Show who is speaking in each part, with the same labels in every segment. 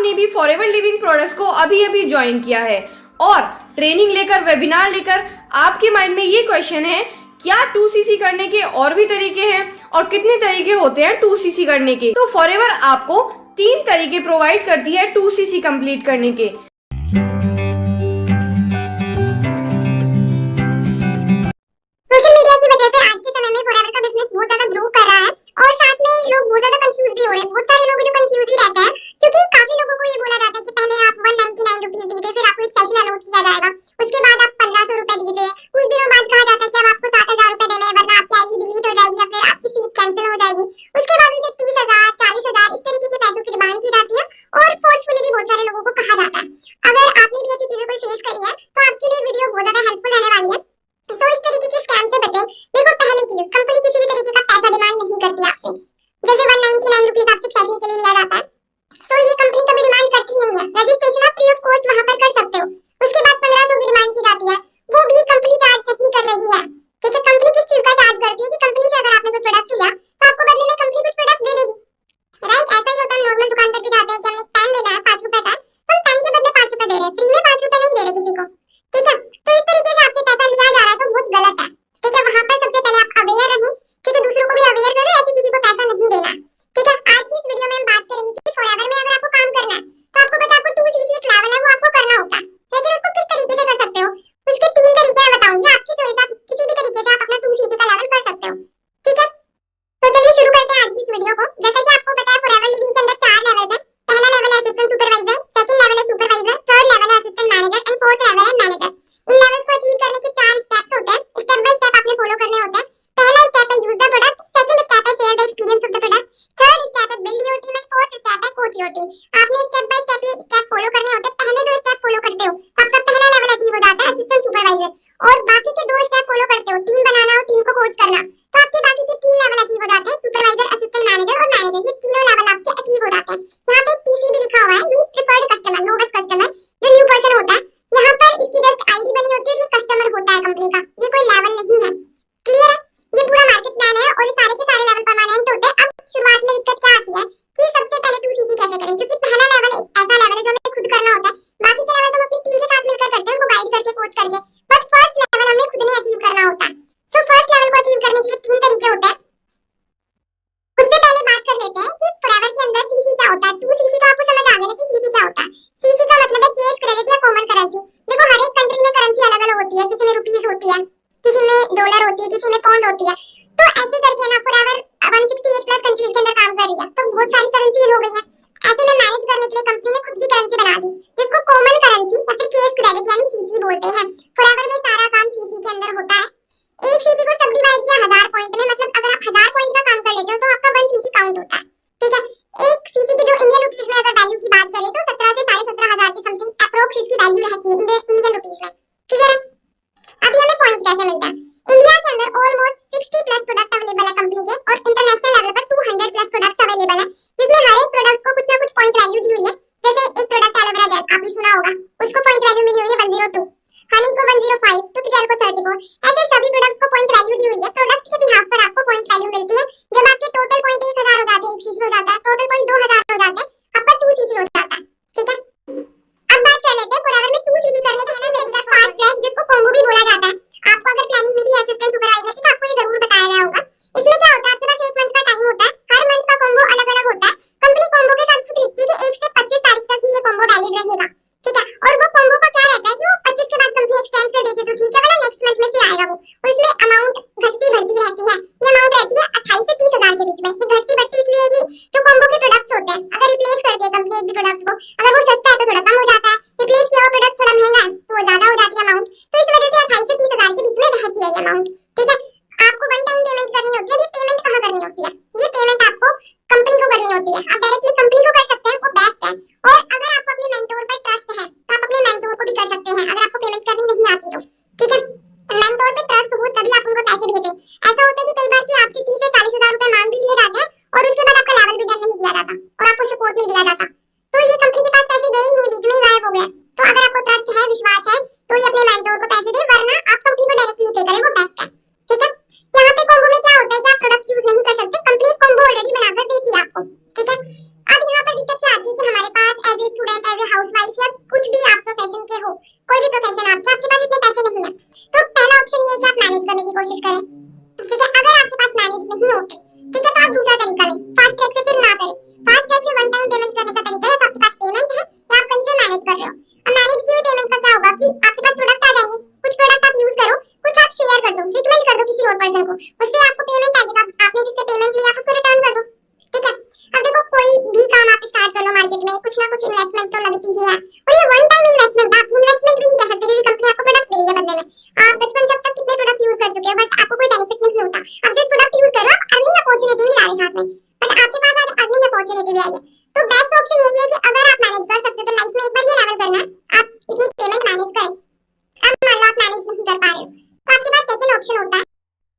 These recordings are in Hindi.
Speaker 1: आपने भी फॉरएवर लिविंग प्रोडक्ट्स को अभी अभी ज्वाइन किया है और ट्रेनिंग लेकर, वेबिनार लेकर आपके माइंड में ये क्वेश्चन है, क्या 2cc करने के और भी तरीके हैं और कितने तरीके होते हैं 2cc करने के? तो फॉरएवर आपको 3 तरीके प्रोवाइड करती है 2cc कंप्लीट करने के।
Speaker 2: सोशल मीडिया की वजह से आज के समय में फॉरएवर का बिजनेस बहुत ज्यादा ग्रो कर रहा है और साथ में लोग बहुत ज्यादा कंफ्यूज भी हो रहे हैं। बहुत सारे लोग जो कंफ्यूज ही रहते हैं क्योंकि काफी लोगों को ये बोला जाता है कि पहले आप 199 रुपीज दीजिए, फिर आपको एक सेशन अलॉट किया जाएगा, उसके बाद आप 1500 रुपए दीजिए, कुछ दिनों बाद कहा जाता है कि अब आपको 7000 रुपए देने हैं वरना आपकी आईडी डिलीट हो जाएगी या फिर आपकी सीट कैंसिल हो जाएगी। उसके बाद उनसे 30,000 40,000 इस तरीके के पैसों की डिमांड की जाती है और फोर्सफुली भी बहुत सारे लोगों को कहा जाता है। अगर आपने भी ऐसी चीजों को फेस करी है तो आपके लिए वीडियो बहुत ज्यादा हेल्पफुल रहने वाली है। तो इस तरीके के स्कैम से बचें। देखो, पहली चीज, कंपनी किसी भी तरीके का पैसा डिमांड नहीं करती आपसे। जैसे 199 रुपीज आपसे सेशन के लिए लिया जाता है, तो ये कंपनी कभी डिमांड करती नहीं है। रजिस्ट्रेशन आप फ्री ऑफ कॉस्ट वहां पर कर सकते हो। उसके बाद 1500 की डिमांड की जाती है, वो भी कंपनी चार्ज नहीं कर रही है। ठीक है, कंपनी किस चीज का चार्ज करती है कि कंपनी से अगर आपने कोई प्रोडक्ट लिया तो आपको बदले में कंपनी कुछ प्रोडक्ट दे देगी। राइट, ऐसा ही होता है। नॉर्मल दुकान पर भी जाते हैं कि हमें एक पेन लेना है 5 रुपए का, तो हम पेन के बदले 5 रुपए दे रहे हैं, फ्री में 5 रुपए नहीं दे रहे किसी को। ठीक है, तो इस तरीके से आपसे पैसा लिया जा रहा है तो बहुत गलत है। ठीक है, वहां पर सबसे पहले आप अवेयर रहें। ठीक है, दूसरों को भी अवेयर करो, ऐसे किसी को पैसा नहीं देना। ठीक है, आज की इस वीडियो में हम बात करेंगे कि फॉरएवर में अगर आपको काम करना है तो आपको पता है आपको 2cc एक लेवल है वो आपको करना होता है, लेकिन उसको किस तरीके से कर सकते हो उसके 3 तरीके मैं बताऊंगी। आपकी चॉइस, आप किसी भी तरीके से आप अपना 2cc का लेवल कर सकते हो। ठीक है, तो चलिए शुरू करते हैं आज की इस वीडियो को। जैसा कि आपको पता है फॉरएवर लिविंग के अंदर 4 लेवल्स हैं। पहला लेवल है असिस्टेंट सुपरवाइजर, सेकंड लेवल है सुपरवाइजर, थर्ड लेवल है assistant manager and fourth level है मैनेजर। इन लेवल्स को अचीव करने के 4 स्टेप्स होते हैं। स्टेप बाय स्टेप आपने फॉलो करने होते हैं। पहला स्टेप है use the product, second step है share the experience of the product, third step है build your team and fourth step है कोच योर टीम। आपने स्टेप बाय स्टेप ये स्टेप फॉलो करने होते हैं। पहले 2 स्टेप फॉलो करते हो तो आपका पहला लेवल अचीव हो जाता है असिस्टेंट सुपरवाइजर, और बाकी के 2 स्टेप फॉलो करते हो, टीम बनाना और टीम को कोच करना, तो आपके बाकी के 3 लेवल अचीव हो जाते हैं, सुपरवाइजर, असिस्टेंट मैनेजर और मैनेजर। ये तीनों लेवल आपके अचीव हो जाते हैं। यहाँ पे एक पीसी भी लिखा हुआ है, means preferred customer, novice customer, जो न्यू पर्सन होता है। यहाँ पर इसकी जस्ट आईडी बनी होती है और ये कस्टमर होता है कंपनी का, ये कोई लेवल नहीं है। क्लियर है? ये पूरा मार्केट प्लान है और ये सारे के सारे लेवल परमानेंट होते हैं। अब शुरुआत में दिक्कत क्या आती है कि सबसे पहले 2cc कैसे करें, क्योंकि पहला लेवल एक ऐसा लेवल है जो हमें खुद करना होता है। बाकी के लेवल तो हम अपनी टीम के साथ मिलकर करते हैं, उनको गाइड करके, कोच करके, बट फर्स्ट लेवल हमें खुद ने अचीव करना होता है। सो फर्स्ट लेवल को अचीव करने के लिए 3 तरीके होते हैं। उससे पहले बात कर लेते हैं कि फॉरएवर के अंदर cc क्या होता है। 2cc तो आपको समझ आ गया, लेकिन cc क्या होता है? cc का मतलब है केस क्रेडिट या कॉमन करेंसी। देखो, हर एक कंट्री में करेंसी अलग अलग होती है, किसी में रुपीस होती है, किसी में डॉलर होती है, किसी में पाउंड होती है। तो ऐसे करके ना फॉरएवर 168 प्लस कंट्रीज के अंदर काम कर रही है, तो बहुत सारी करेंसीज हो गई है। ऐसे में मैनेज करने के लिए कंपनी ने खुद की करेंसी बना दी, जिसको कॉमन करेंसी या फिर केस क्रेडिट यानी cc बोलते हैं। फॉरएवर में सारा काम cc के अंदर होता है। एक cc को सब डिवाइड किया 1000 पॉइंट में, मतलब अगर आप 1000 पॉइंट का काम कर लेते हो तो आपका 1cc काउंट होता है। ठीक है, एक cc की जो इंडियन रुपीस में अगर वैल्यू की बात करें तो 17 से 17,500 की समथिंग अप्रोक्स इसकी वैल्यू रहती है इंडियन रुपीस में। क्लियर है? अभी हमें पॉइंट कैसे मिलता है? इंडिया के अंदर ऑलमोस्ट 60 प्लस प्रोडक्ट अवेलेबल है कंपनी के, और इंटरनेशनल लेवल पर 200 प्लस प्रोडक्ट्स अवेलेबल है, जिसमें हर एक प्रोडक्ट को कुछ ना कुछ पॉइंट वैल्यू दी हुई है। जैसे एक प्रोडक्ट एलोवेरा जेल आपने सुना होगा, उसको पॉइंट वैल्यू मिली हुई है 102, हनी को 105, टूथ जेल को 34। ऐसे सभी प्रोडक्ट को पॉइंट वैल्यू दी हुई है। प्रोडक्ट के बिहाफ पर आपको पॉइंट वैल्यू मिलती है। जब आपके टोटल पॉइंट 1000 हो जाते हैं, एक cc हो जाता है, टोटल पॉइंट 2000 हो जाते हैं, आपका 2cc हो जाता है। ठीक है, अब बात कर लेते हैं फॉरएवर में 2cc करने का पहला तरीका फास्ट ट्रैक, जिसको कॉम्बो भी बोला जाता है। आपको अगर प्लानिंग मिली है असिस्टेंट सुपरवाइजर की तो आपको ये जरूर बताया गया होगा। इसमें क्या होता है, आपके पास 1 मंथ का टाइम होता है, हर मंथ का कॉम्बो अलग अलग होता है। कंपनी कॉम्बो के साथ खुद लिखती है कि 1 से 25 तारीख तक ही ये कॉम्बो वैलिड रहेगा। ठीक है, और वो कॉम्बो का क्या रहता है कि वो 25 के बाद कंपनी एक्सटेंड कर देती है, तो ठीक है, वरना नेक्स्ट मंथ में फिर आएगा वो, और इसमें अमाउंट घटती बढ़ती रहती है। ये अमाउंट रहती है 28 से 30,000 के बीच में। ये घटती बढ़ती इसलिए कि जो कॉम्बो के प्रोडक्ट्स होते हैं, अगर रिप्लेस करती है कंपनी एक भी प्रोडक्ट को, अगर वो सस्ता है तो थोड़ा कम हो जाता है, रिप्लेस किया हुआ प्रोडक्ट थोड़ा महंगा है तो वो ज्यादा हो जाती है अमाउंट। तो इस वजह से 28 से 30,000 के बीच में रहती है ये अमाउंट। ठीक है, आपको वन टाइम पेमेंट करनी होती है। ये पेमेंट कहाँ करनी होती है? ये पेमेंट आपको कंपनी को करनी होती है। आप डायरेक्टली कंपनी को कर सकते हैं, वो बेस्ट है। और अगर आपको अपने मेंटोर पर ट्रस्ट है तो आप अपने मेंटोर को भी कर सकते हैं, अगर आपको पेमेंट करनी नहीं आती तो। ठीक है, मेंटोर पे ट्रस्ट हो तभी आप उनको पैसे भेजें। ऐसा होता है कि कई बार कि आपसे 30 से 40,000 रुपए मांग भी लिए जाते हैं और उसके बाद आपका लेवल भी डन नहीं किया जाता और आपको सपोर्ट नहीं दिया जाता, तो ये कंपनी के पास पैसे गए ही नहीं, बीच में ही गायब हो गए। तो अगर आपको ट्रस्ट है, विश्वास है, तो ये अपने मेंटोर को पैसे दे, वरना आप कंपनी को डायरेक्टली पे करें, वो बेस्ट है। ठीक है, यहाँ पे कॉम्बो में क्या होता है कि आप प्रोडक्ट यूज नहीं कर सकते, हमारे साथ में, बट आपके पास आज अर्निंग अपॉर्चुनिटी भी आई है। तो बेस्ट ऑप्शन यही है कि अगर आप मैनेज कर सकते हो तो लाइफ में एक बार ये लेवल करना है, आप इतनी पेमेंट मैनेज करें। अब मान लो आप मैनेज नहीं कर पा रहे हो तो आपके पास सेकंड ऑप्शन होता है,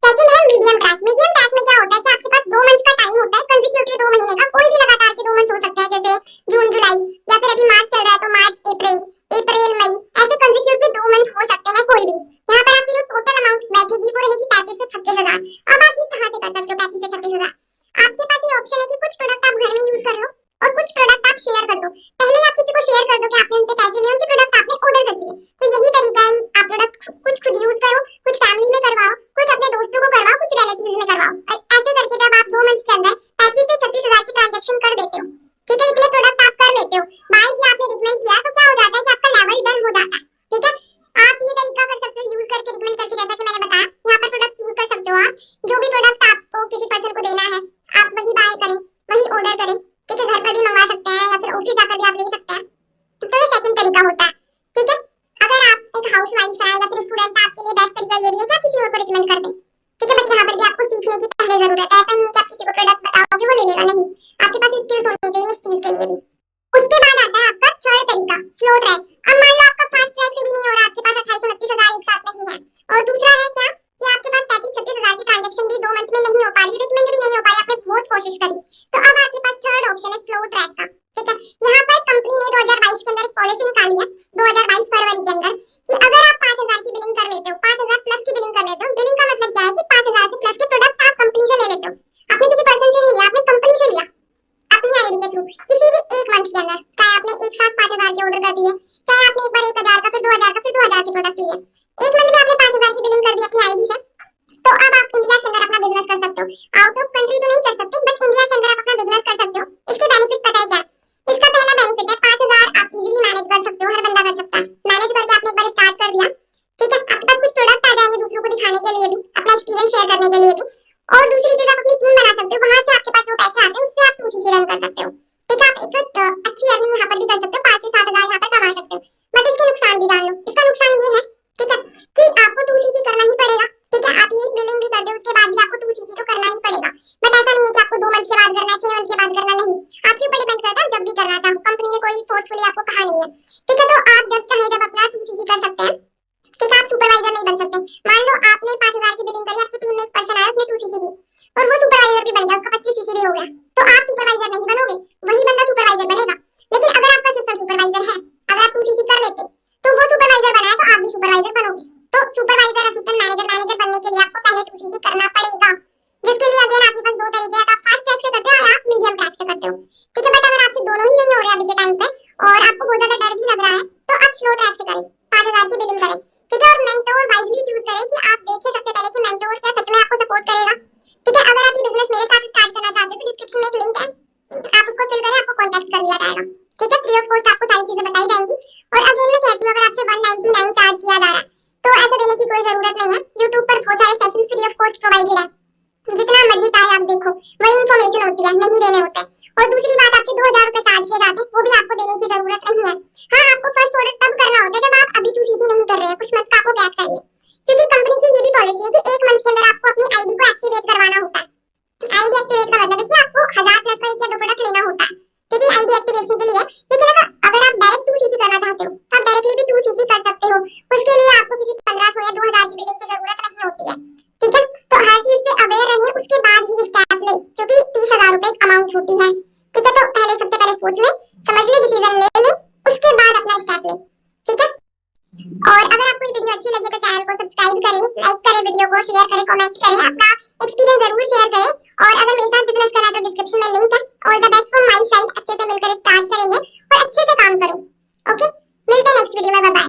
Speaker 2: सेकंड है मीडियम ट्रैक। मीडियम ट्रैक में क्या होता है कि आपके पास 2 मंथ का टाइम होता है, कंसेक्यूटिव 2 महीने का, कोई भी लगातार के 2 मंथ हो सकते हैं, जैसे जून जुलाई, या फिर अभी मार्च चल रहा है तो मार्च अप्रैल, अप्रैल मई, ऐसे कंसेक्यूटिव 2 मंथ हो सकते हैं कोई भी। यहाँ पर आपकी जो टोटल अमाउंट बैठेगी वो रहेगी 35 से 36,000। अब आप ये कहाँ से कर सकते हो 35 से 36,000? आपके पास ये ऑप्शन है कि कुछ प्रोडक्ट आप घर में यूज कर लो और कुछ प्रोडक्ट आप शेयर कर दो। पहले आप किसी को शेयर कर दो कि आपने उनसे पैसे लिए, उनके प्रोडक्ट आपने ऑर्डर कर दिए, तो यही तरीका है, आप प्रोडक्ट कुछ खुद यूज करो, कुछ फैमिली में करवाओ, कुछ अपने दोस्तों को करवाओ, कुछ रिलेटिव्स में करवाओ। ऐसे करके जब आप 2 मंथ के अंदर 35 से 36,000 की ट्रांजैक्शन कर देते हो, ठीक है, इतने प्रोडक्ट आप कर लेते हो, बाय किया आपने, रिकमेंड किया, तो क्या हो जाता है कि आपका लेवल डन हो जाता है। ठीक है, आप ये तरीका कर सकते हो यूज करके, रिकमेंड करके, जैसा कि मैंने बताया। यहाँ पर प्रोडक्ट यूज कर सकते हो आप, जो भी प्रोडक्ट आपको किसी पर्सन को देना है आप वही बाय करें, वही ऑर्डर करें, ठीक है, घर पर भी मंगवा सकते हैं या फिर ऑफिस जाकर भी आप ले सकते हैं। तो ये सेकंड तरीका होता है। ठीक है, अगर आप एक हाउसवाइफ है या फिर स्टूडेंट है, आपके लिए बेस्ट तरीका ये भी है कि आप किसी और को रिकमेंड कर दें। ठीक है, बट यहाँ पर भी आपको सीखने की पहले जरूरत है। ऐसा नहीं है कि आप किसी को प्रोडक्ट बताओगे वो ले लेगा, नहीं, आपके पास स्किल्स होनी चाहिए इस चीज के लिए भी। उसके बाद आता है आपका थर्ड तरीका, स्लो ट्रैक। अब मान लो आपका फास्ट ट्रैक से भी नहीं हो रहा, आपके पास 28-29,000 एक साथ नहीं है, और दूसरा है क्या कि आपके पास 35-36,000 की ट्रांजैक्शन भी 2 मंथ में नहीं हो पा रही, रिकमेंड भी नहीं हो पा रही, आपने बहुत कोशिश करी, तो अब आपके पास थर्ड ऑप्शन है स्लो ट्रैक का। ठीक है, यहाँ पर कंपनी ने 2022 के अंदर एक पॉलिसी निकाली है, 2022 फरवरी के अंदर, कि अगर आप 5,000 की बिलिंग कर लेते हो, 5,000 प्लस की बिलिंग कर लेते हो, बिलिंग का मतलब क्या है कि 5,000 से प्लस के प्रोडक्ट आप कंपनी से ले लेते हो, आपने किसी पर्सन से नहीं लिया, आपने कंपनी से लिया अपनी आईडी के थ्रू, किसी भी एक मंथ के अंदर, चाहे आपने एक साथ 5,000 के ऑर्डर कर दिए, चाहे आपने एक बार 1,000 का, फिर 2,000 का, फिर 2,000 के प्रोडक्ट लिए, एक मंथ में आपने 5,000 की बिलिंग कर दी अपनी आईडी से, तो अब आप इंडिया के अंदर अपना बिजनेस कर सकते हो। आउट ऑफ कंट्री तो नहीं कर सकते, बट इंडिया के अंदर आप अपना बिजनेस कर सकते हो। इसके बेनिफिट पता है क्या? इसका पहला बेनिफिट है 5,000 आप इजीली मैनेज कर सकते हो, हर बंदा कर सकता है, मैनेज करके आपने एक बार स्टार्ट कर दिया, ठीक है, आपके पास कुछ प्रोडक्ट आ जाएंगे दूसरों को दिखाने के लिए भी, अपना एक्सपीरियंस शेयर करने के लिए भी, और दूसरी चीज आप अपनी टीम बना सकते हो, वहां से आपके पास जो पैसे आते हैं उससे आप 2CC रन कर सकते हो। ठीक है, आप एक अच्छी अर्निंग यहाँ पर भी कर सकते हो, 5 से 7,000 यहाँ पर कमा सकते हो। बट इसके नुकसान भी जान लो, इसका नुकसान ये है, ठीक है, कि आपको 2CC करना ही पड़ेगा। ठीक है, आप ये बिलिंग भी कर दो उसके बाद भी आपको 2CC तो करना ही पड़ेगा, बट ऐसा नहीं है कि आपको 2 मंथ के बाद करना है, 6 मंथ के बाद करना, नहीं, आपके ऊपर डिपेंड करता है, जब भी करना चाहो, कंपनी ने कोई फोर्सफुली आपको कहा नहीं है। ठीक है, तो आप जब चाहे जब अपना 2CC कर सकते हैं। ठीक है, आप सुपरवाइजर नहीं बन सकते। मान लो आपने 5,000 की बिलिंग करी, आपकी टीम में एक पर्सन आया, उसने 2CC की और वो सुपरवाइजर भी बन गया, उसका 25CC भी हो गया, तो आप सुपरवाइजर नहीं बनोगे, वही बंदा सुपरवाइजर बनेगा। लेकिन अगर आपका सिस्टम सुपरवाइजर है, अगर आप 2CC कर लेते तो वो सुपरवाइजर बना है, तो आप भी सुपरवाइजर बनोगे। तो सुपरवाइजर, असिस्टेंट मैनेजर, मैनेजर बनने के लिए आपको पहले 2CC करना पड़ेगा, जिसके लिए अगेन आपके पास 2 तरीके हैं, आप फास्ट ट्रैक से करते हो या आप मीडियम ट्रैक से करते हो। ठीक है, बट अगर आपसे दोनों ही नहीं हो रहे अभी के टाइम पे और आपको बहुत ज्यादा डर भी लग रहा है, तो आप स्लो ट्रैक से करें, 5,000 की बिलिंग करें। ठीक है, और मेंटोर वाइजली चूज करें कि आप देखिए सबसे पहले कि मेंटोर क्या सच में आपको सपोर्ट करेगा। ठीक है, अगर आप ये बिजनेस मेरे साथ स्टार्ट करना चाहते हो तो डिस्क्रिप्शन में एक लिंक है, आप उसको फिल करें, आपको कांटेक्ट कर लिया जाएगा। ठीक है, फ्री ऑफ कॉस्ट आपको सारी चीजें बताई जाएंगी। और अगेन मैं कहती हूँ, अगर आपसे 199 चार्ज किया जा रहा है तो ऐसा देने की कोई जरूरत नहीं है, YouTube पर बहुत सारे sessions free of cost provided है, जितना मर्जी चाहे आप देखो, वही इन्फॉर्मेशन होती है, नहीं देने होते। और दूसरी बात, आपसे 2,000 रुपए चार्ज किए जाते हैं, वो भी आपको देने की जरूरत नहीं है। हाँ, आपको फर्स्ट ऑर्डर तब करना होता है जब आप अभी 2CC नहीं कर रहे हैं, कुछ मंथ का आपको गैप चाहिए, क्योंकि कंपनी की ये भी पॉलिसी है कि 1 मंथ के अंदर आपको अपनी आईडी को एक्टिवेट करवाना होता है। आईडी एक्टिवेट का मतलब है कि आपको 1,000 प्लस का 1 या 2 प्रोडक्ट लेना होता है, ठीक है, आईडी एक्टिवेशन के लिए। लेकिन अगर आप डायरेक्ट 2CC करना चाहते हो तो आप डायरेक्टली भी 2CC कर सकते हो, उसके लिए आपको किसी 1,500 या 2,000 की बिलिंग की जरूरत नहीं होती है। ठीक है, तो हर चीज से अवेयर रहिए, उसके बाद ही स्टेप ले, क्योंकि 30,000 रुपए एक अमाउंट होती है। ठीक है, तो पहले सबसे पहले सोच ले, समझ ले, डिसीजन ले ले, उसके बाद अपना स्टेप ले। ठीक है, और अगर आपको ये वीडियो अच्छी लगे तो चैनल को सब्सक्राइब करें, लाइक करें, वीडियो को शेयर करें, कमेंट करें, अपना एक्सपीरियंस जरूर शेयर करें, और अगर मेरे साथ